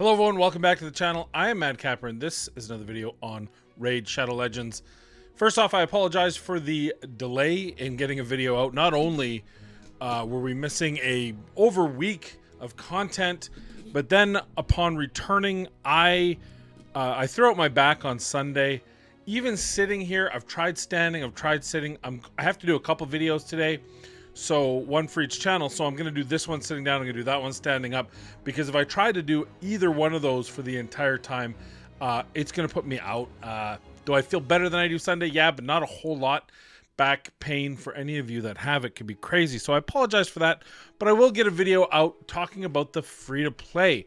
Hello everyone, welcome back to the channel. I am Mad Capper and this is another video on Raid Shadow Legends. First off, I apologize for the delay in getting a video out. Not only were we missing over week of content, but then upon returning, I threw out my back on Sunday. Even sitting here, I've tried standing, I've tried sitting. I have to do a couple videos today. So one for each channel. So I'm going to do this one sitting down. I'm going to do that one standing up, because if I try to do either one of those for the entire time, it's going to put me out. Do I feel better than I do Sunday? Yeah, but not a whole lot. Back pain for any of you that have it can be crazy. So I apologize for that, but I will get a video out talking about the free to play.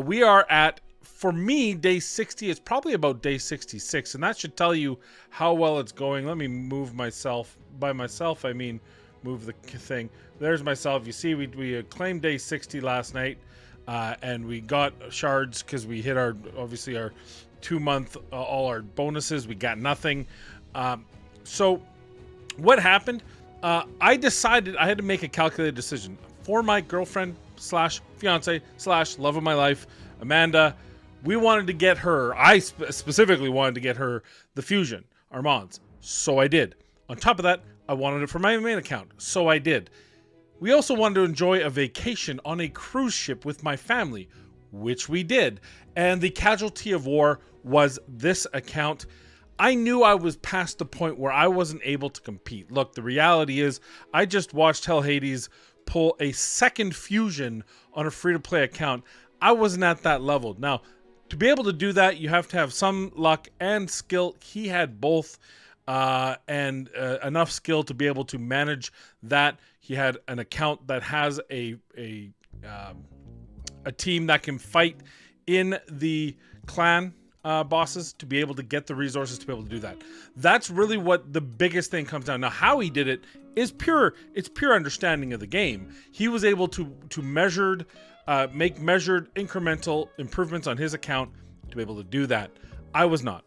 We are at, for me, day 60. It's probably about day 66, and that should tell you how well it's going. Let me move myself. By myself, I mean move the thing. There's myself. You see, we claimed day 60 last night, and we got shards because we hit obviously our 2-month all our bonuses. We got nothing. So what happened? I decided I had to make a calculated decision for my girlfriend slash fiance slash love of my life, Amanda. We wanted to get her. I specifically wanted to get her the fusion Armands. So I did. On top of that, I wanted it for my main account, so I did. We also wanted to enjoy a vacation on a cruise ship with my family, which we did. And the casualty of war was this account. I knew I was past the point where I wasn't able to compete. Look, the reality is I just watched Hell Hades pull a second fusion on a free-to-play account. I wasn't at that level. Now, to be able to do that, you have to have some luck and skill. He had both. And enough skill to be able to manage that. He had an account that has a team that can fight in the clan bosses to be able to get the resources to be able to do that. That's really what the biggest thing comes down. Now, how he did it is pure understanding of the game. He was able to make measured incremental improvements on his account to be able to do that. I was not.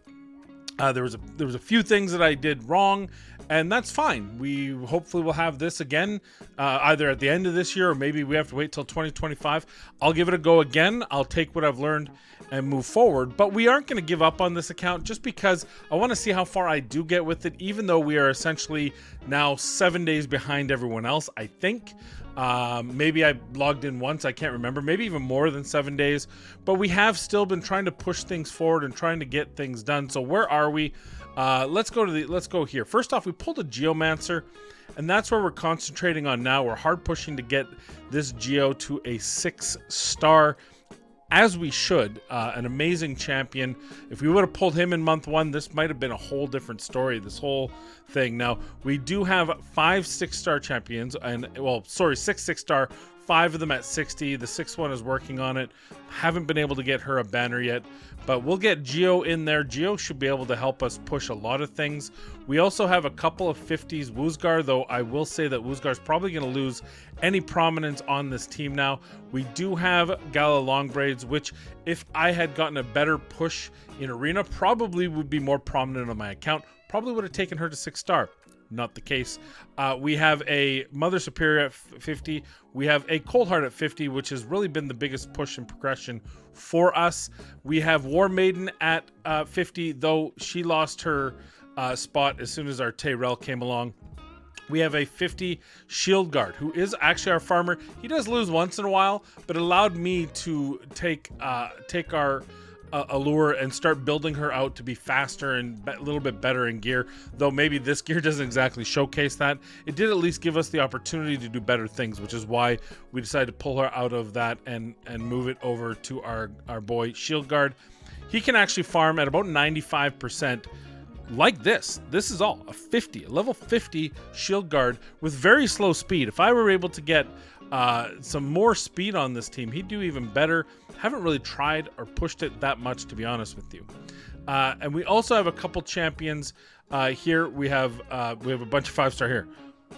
There was a few things that I did wrong, and that's fine. We hopefully will have this again, either at the end of this year or maybe we have to wait till 2025. I'll give it a go again. I'll take what I've learned and move forward. But we aren't going to give up on this account just because I want to see how far I do get with it, even though we are essentially now 7 days behind everyone else, I think. Maybe I logged in once, I can't remember, maybe even more than 7 days, but we have still been trying to push things forward and trying to get things done. So where are we? Let's go here. First off, we pulled a Geomancer, and that's where we're concentrating on now. We're hard pushing to get this Geo to a 6-star, as we should. An amazing champion. If we would have pulled him in month 1, this might have been a whole different story, this whole thing. Now, we do have 5 6-star champions, and well, sorry, 6 6-star, 5 of them at 60. The 6th one is working on it. Haven't been able to get her a banner yet, but we'll get Geo in there. Geo should be able to help us push a lot of things. We also have a couple of 50s Woozgar, though I will say that Woozgar is probably going to lose any prominence on this team now. We do have Gala Longbraids, which if I had gotten a better push in Arena, probably would be more prominent on my account. Probably would have taken her to 6-star. Not the case. We have a Mother Superior at 50. We have a Cold Heart at 50, which has really been the biggest push and progression for us. We have War Maiden at 50, though she lost her spot as soon as our Tyrell came along. We have a 50 Shield Guard, who is actually our farmer. He does lose once in a while, but allowed me to take our allure and start building her out to be faster and a little bit better in gear, though maybe this gear doesn't exactly showcase that. It did at least give us the opportunity to do better things, which is why we decided to pull her out of that and move it over to our boy Shield Guard. He can actually farm at about 95%. Like this is all a level 50 Shield Guard with very slow speed. If I were able to get some more speed on this team, he'd do even better. Haven't really tried or pushed it that much, to be honest with you. And we also have a couple champions here. We have a bunch of 5-star here.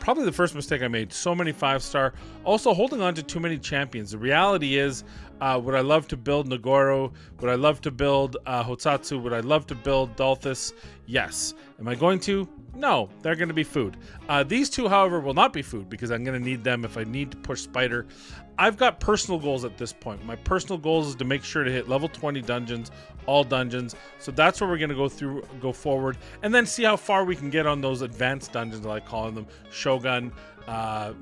Probably the first mistake I made. So many 5-star. Also holding on to too many champions. The reality is Would I love to build Nagoro? Would I love to build Hotsatsu? Would I love to build Dalthus? Yes. Am I going to? No, they're going to be food. These two, however, will not be food because I'm going to need them if I need to push Spider. I've got personal goals at this point. My personal goals is to make sure to hit level 20 dungeons, all dungeons. So that's where we're going to go forward, and then see how far we can get on those advanced dungeons, I like calling them, Shogun,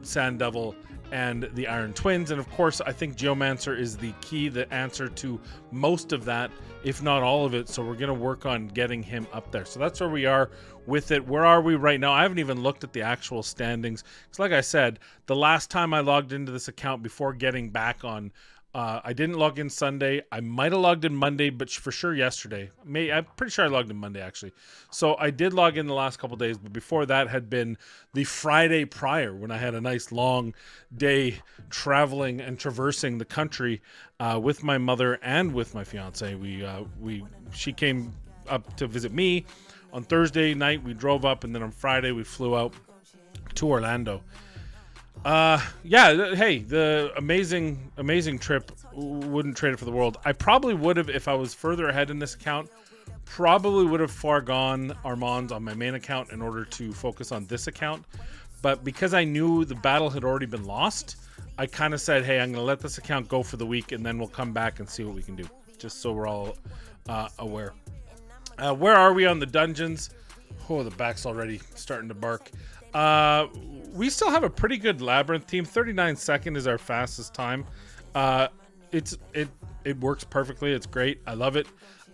Sand Devil, and the Iron Twins. And of course, I think Geomancer is the key, the answer to most of that, if not all of it. So we're going to work on getting him up there. So that's where we are with it. Where are we right now? I haven't even looked at the actual standings. Because like I said, the last time I logged into this account before getting back on, I didn't log in Sunday. I might have logged in Monday, but for sure yesterday. I'm pretty sure I logged in Monday, actually. So I did log in the last couple days, but before that had been the Friday prior, when I had a nice long day traveling and traversing the country with my mother and with my fiance. She came up to visit me on Thursday night. We drove up, and then on Friday we flew out to Orlando. Hey, the amazing trip, wouldn't trade it for the world. I probably would have, if I was further ahead in this account, probably would have foregone Armand's on my main account in order to focus on this account. But because I knew the battle had already been lost, I kind of said, hey, I'm going to let this account go for the week, and then we'll come back and see what we can do, just so we're all aware. Where are we on the dungeons? Oh, the back's already starting to bark. We still have a pretty good labyrinth team. 39 second is our fastest time. It works perfectly. It's great. I love it.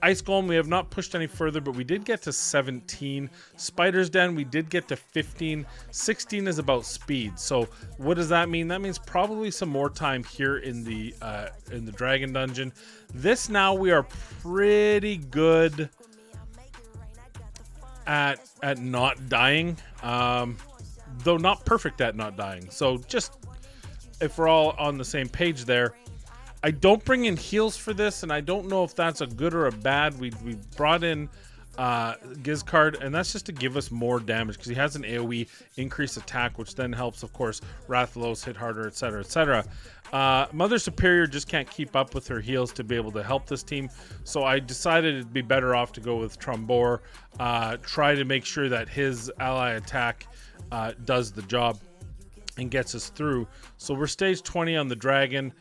Ice Golem, we have not pushed any further, but we did get to 17. Spider's Den, we did get to 15. 16 is about speed. So what does that mean? That means probably some more time here in the Dragon Dungeon. This now we are pretty good at not dying, though not perfect at not dying. So just if we're all on the same page there, I don't bring in heals for this, and I don't know if that's a good or a bad. We brought in Gizcard, and that's just to give us more damage because he has an AoE increased attack, which then helps, of course, Rathalos hit harder, etc., etc. Mother Superior just can't keep up with her heals to be able to help this team, so I decided it'd be better off to go with Trombor, try to make sure that his ally attack does the job and gets us through. So we're stage 20 on the Dragon.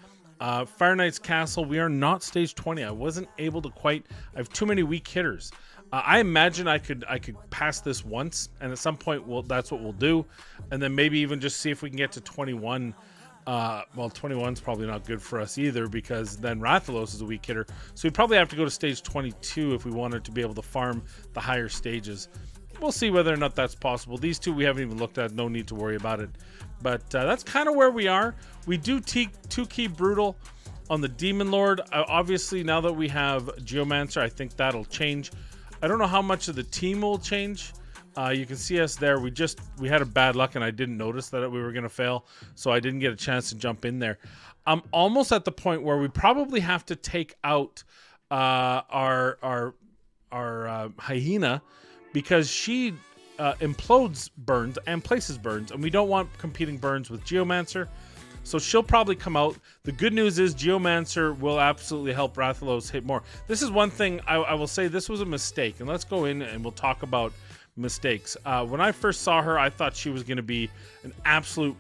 Fire Knight's Castle, we are not stage 20. I wasn't able to quite. I have too many weak hitters. I imagine I could pass this once, and at some point that's what we'll do, and then maybe even just see if we can get to 21. Well, 21's probably not good for us either, because then Rathalos is a weak hitter. So we'd probably have to go to stage 22 if we wanted to be able to farm the higher stages. We'll see whether or not that's possible. These two we haven't even looked at. No need to worry about it. But that's kind of where we are. We do 2-key Brutal on the Demon Lord. Obviously, now that we have Geomancer, I think that'll change. I don't know how much of the team will change. You can see us there. We had a bad luck, and I didn't notice that we were going to fail, so I didn't get a chance to jump in there. I'm almost at the point where we probably have to take out our Hyena, because she implodes burns and places burns, and we don't want competing burns with Geomancer, so she'll probably come out. The good news is Geomancer will absolutely help Rathalos hit more. This is one thing I will say, this was a mistake, and let's go in and we'll talk about mistakes. When I first saw her, I thought she was going to be an absolute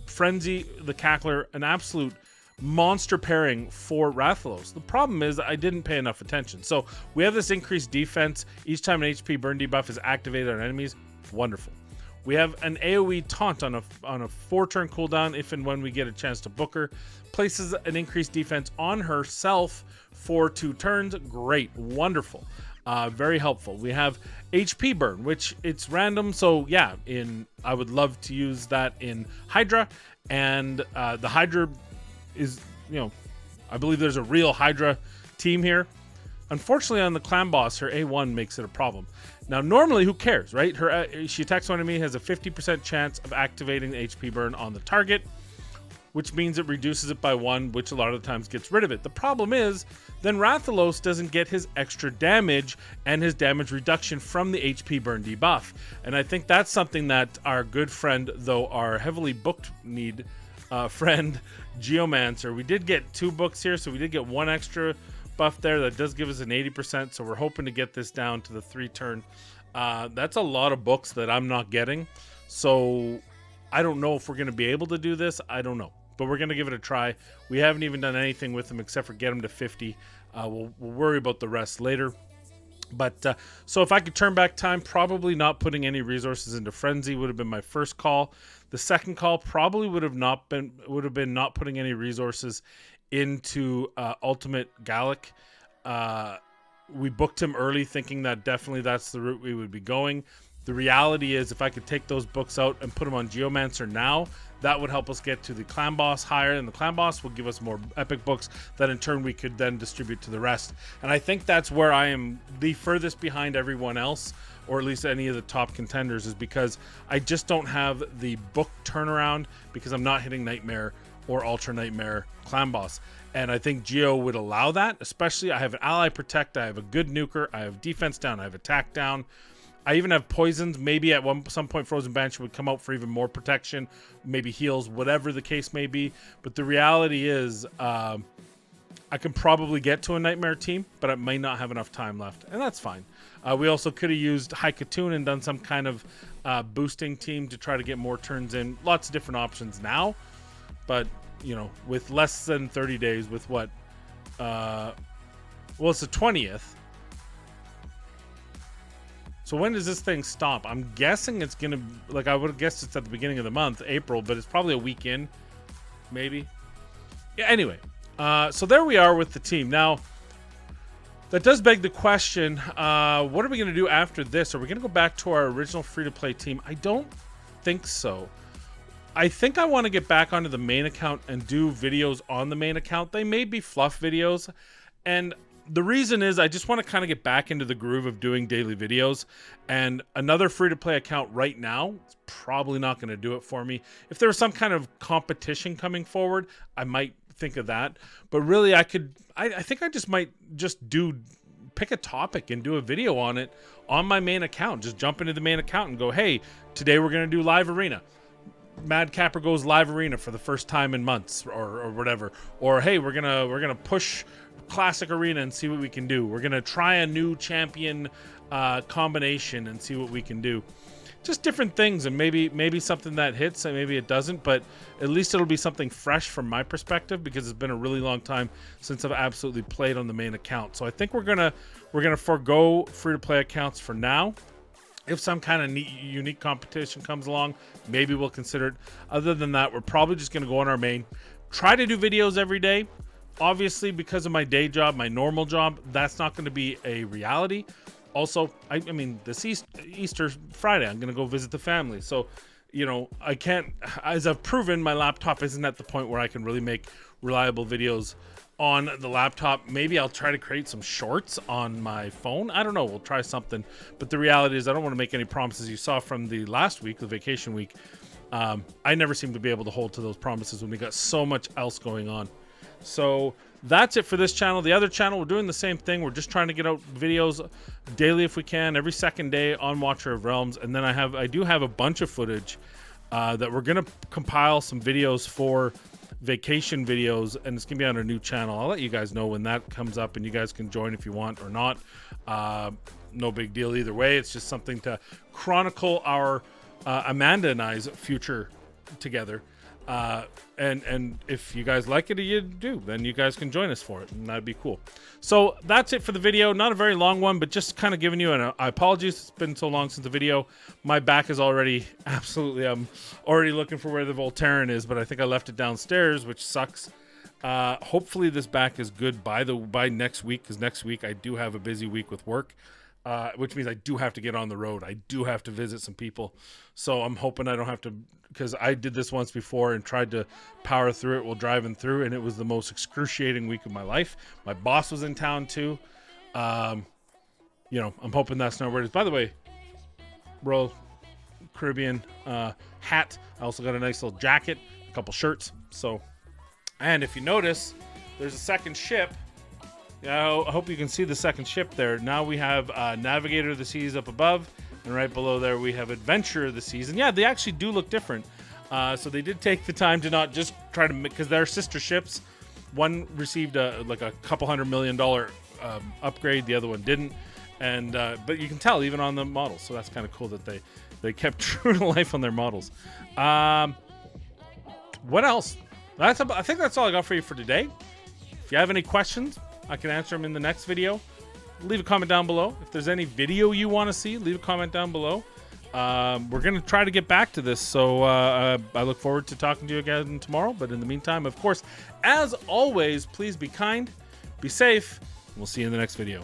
Frenzy the Cackler, an absolute monster pairing for Rathalos. The problem is I didn't pay enough attention. So we have this increased defense each time an HP burn debuff is activated on enemies. Wonderful. We have an AoE taunt on a 4-turn cooldown if and when we get a chance to book her. Places an increased defense on herself for 2 turns. Great. Wonderful. Very helpful. We have HP burn, which it's random. So yeah, I would love to use that in Hydra, and the Hydra is, I believe there's a real Hydra team here. Unfortunately, on the clan boss, her A1 makes it a problem. Now, normally, who cares, right? She attacks one enemy, has a 50% chance of activating the HP burn on the target, which means it reduces it by 1, which a lot of the times gets rid of it. The problem is, then Rathalos doesn't get his extra damage and his damage reduction from the HP burn debuff. And I think that's something that our good friend, though our heavily booked need, friend Geomancer. We did get 2 books here, so we did get 1 extra buff there. That does give us an 80%, so we're hoping to get this down to the 3 turn. That's a lot of books that I'm not getting, so I don't know if we're going to be able to do this. I don't know, but we're going to give it a try. We haven't even done anything with them except for get them to 50. We'll worry about the rest later. But so if I could turn back time, probably not putting any resources into Frenzy would have been my first call. The second call probably would have been not putting any resources into Ultimate Gallic. We booked him early, thinking that definitely that's the route we would be going. The reality is, if I could take those books out and put them on Geomancer now, that would help us get to the clan boss higher, and the clan boss will give us more epic books that in turn we could then distribute to the rest. And I think that's where I am the furthest behind everyone else, or at least any of the top contenders, is because I just don't have the book turnaround because I'm not hitting Nightmare or Ultra Nightmare clan boss. And I think Geo would allow that, especially I have an ally protect, I have a good nuker, I have defense down, I have attack down. I even have poisons. Maybe at some point Frozen Banshee would come out for even more protection, maybe heals, whatever the case may be. But the reality is I can probably get to a Nightmare team, but I may not have enough time left, and that's fine. We also could have used Haikatoon and done some kind of boosting team to try to get more turns in. Lots of different options now, but you know, with less than 30 days, with what? Well, it's the 20th. So when does this thing stop? I'm guessing it's going to, like, I would have guessed it's at the beginning of the month, April, but it's probably a week in, maybe. Yeah, anyway, so there we are with the team. Now, that does beg the question, what are we going to do after this? Are we going to go back to our original free-to-play team? I don't think so. I think I want to get back onto the main account and do videos on the main account. They may be fluff videos, and the reason is I just want to kind of get back into the groove of doing daily videos, and another free-to-play account right now is probably not going to do it for me. If there was some kind of competition coming forward, I might think of that. But really, I think I just might pick a topic and do a video on it on my main account. Just jump into the main account and go, hey, today we're going to do live arena. Mad Capper goes live arena for the first time in months, or whatever. Or hey, we're gonna push classic arena and see what we can do. We're gonna try a new champion combination and see what we can do. Just different things, and maybe something that hits and maybe it doesn't, but at least it'll be something fresh from my perspective, because it's been a really long time since I've absolutely played on the main account. So I think we're gonna forego free-to-play accounts for now. If some kind of unique competition comes along, maybe we'll consider it. Other than that, we're probably just going to go on our main. Try to do videos every day. Obviously, because of my day job, my normal job, that's not going to be a reality. Also, I mean, this Easter Friday, I'm going to go visit the family. So, you know, I can't, as I've proven, my laptop isn't at the point where I can really make reliable videos on the laptop. Maybe I'll try to create some shorts on my phone. I don't know. We'll try something. But the reality is I don't want to make any promises. You saw from the last week, the vacation week, I never seem to be able to hold to those promises when we got so much else going on. So that's it for this channel. The other channel, we're doing the same thing. We're just trying to get out videos daily if we can, every second day on Watcher of Realms. And then I do have a bunch of footage that we're going to compile some videos for vacation videos, and it's gonna be on our new channel. I'll let you guys know when that comes up, and you guys can join if you want or not. No big deal either way. It's just something to chronicle our Amanda and I's future together. And if you guys like it, you do, then you guys can join us for it, and that'd be cool. So that's it for the video. Not a very long one, but just kind of giving you an apologies. It's been so long since the video. My back is already absolutely, I'm already looking for where the Voltaren is, but I think I left it downstairs, which sucks. Hopefully this back is good by next week, because next week I do have a busy week with work. Which means I do have to get on the road. I do have to visit some people. So I'm hoping I don't have to, because I did this once before and tried to power through it while driving through, and it was the most excruciating week of my life. My boss was in town too. You know, I'm hoping that's not where it is. By the way, Royal Caribbean hat. I also got a nice little jacket, a couple shirts. So, and if you notice, there's a second ship. Yeah, I hope you can see the second ship there. Now we have Navigator of the Seas up above, and right below there we have Adventure of the Seas. And yeah, they actually do look different. So they did take the time to not just try to, because their sister ships, one received like a couple $100 million upgrade, the other one didn't, and but you can tell even on the models. So that's kind of cool that they kept true to life on their models. What else? I think that's all I got for you for today. If you have any questions, I can answer them in the next video. Leave a comment down below. If there's any video you want to see, leave a comment down below. We're going to try to get back to this, so I look forward to talking to you again tomorrow. But in the meantime, of course, as always, please be kind, be safe, and we'll see you in the next video.